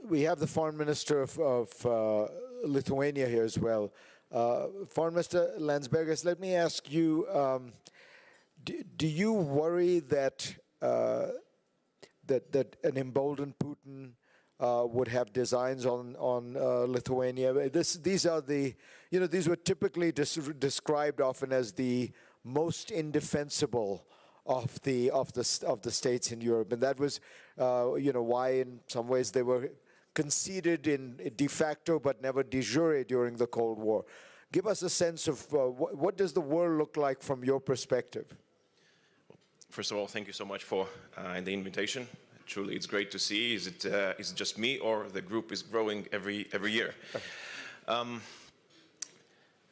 we have the Foreign Minister of Lithuania here as well. Foreign Minister Landsbergis, let me ask you, do you worry that that an emboldened Putin would have designs on Lithuania? These are the, these were typically described often as the most indefensible of the states in Europe, and that was, why in some ways they were conceded in de facto but never de jure during the Cold War. Give us a sense of what does the world look like from your perspective? First of all, thank you so much for the invitation. Truly, it's great to see. Is it just me, or the group is growing every year?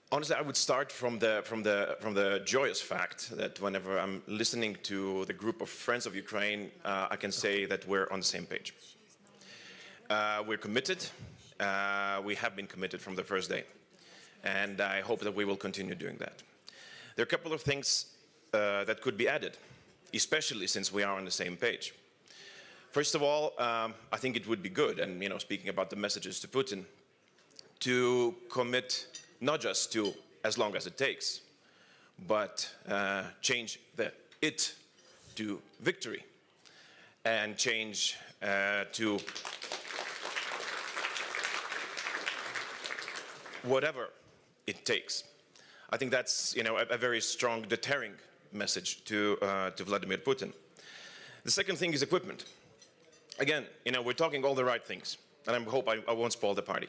Honestly, I would start from the joyous fact that whenever I'm listening to the group of friends of Ukraine, I can say that we're on the same page. We're committed. We have been committed from the first day, and I hope that we will continue doing that. There are a couple of things that could be added, especially since we are on the same page. First of all, I think it would be good, and speaking about the messages to Putin, to commit not just to as long as it takes, but change the "it" to victory, and change to whatever it takes. I think that's a very strong deterring message to Vladimir Putin. The second thing is equipment. Again, we're talking all the right things, and I hope I won't spoil the party.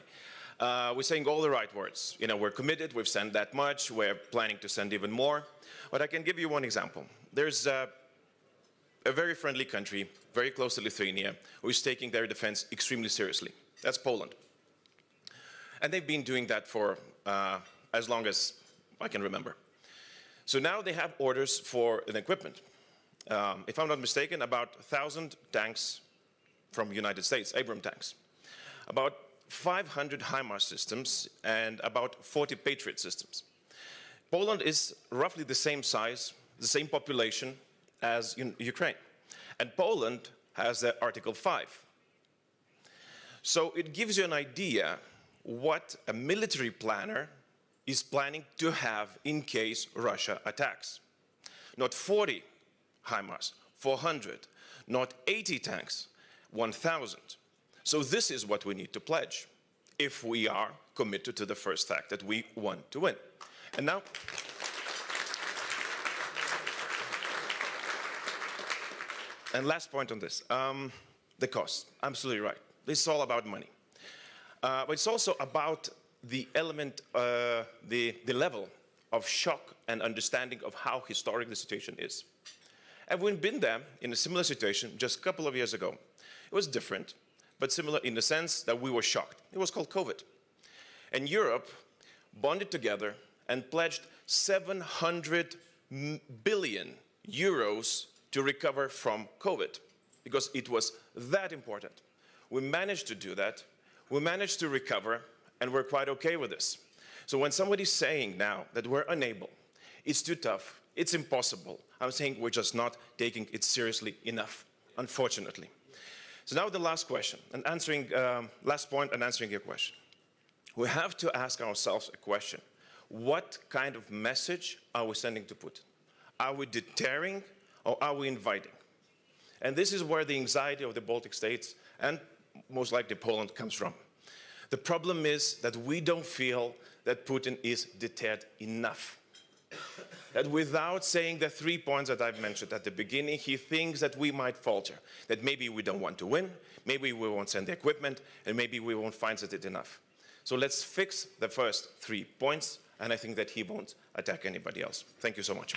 We're saying all the right words. We're committed, we've sent that much, we're planning to send even more. But I can give you one example. There's a very friendly country, very close to Lithuania, who is taking their defense extremely seriously. That's Poland. And they've been doing that for as long as I can remember. So now they have orders for an equipment. If I'm not mistaken, about 1,000 tanks from the United States, Abrams tanks, about 500 HIMARS systems, and about 40 Patriot systems. Poland is roughly the same size, the same population as Ukraine. And Poland has the Article 5. So it gives you an idea what a military planner is planning to have in case Russia attacks. Not 40 HIMARS, 400, not 80 tanks, 1,000. So this is what we need to pledge if we are committed to the first fact that we want to win. And now, and last point on this, the cost. Absolutely right. This is all about money. But it's also about the element, the level of shock and understanding of how historic the situation is. And we've been there in a similar situation just a couple of years ago. It was different, but similar in the sense that we were shocked. It was called COVID. And Europe bonded together and pledged 700 billion euros to recover from COVID, because it was that important. We managed to do that. We managed to recover, and we're quite okay with this. So when somebody's saying now that we're unable, it's too tough, it's impossible, I'm saying we're just not taking it seriously enough, unfortunately. So now the last question, and last point and answering your question. We have to ask ourselves a question. What kind of message are we sending to Putin? Are we deterring or are we inviting? And this is where the anxiety of the Baltic states and most likely Poland comes from. The problem is that we don't feel that Putin is deterred enough. That without saying the 3 points that I've mentioned at the beginning, he thinks that we might falter, that maybe we don't want to win, maybe we won't send the equipment, and maybe we won't find it enough. So let's fix the first 3 points, and I think that he won't attack anybody else. Thank you so much.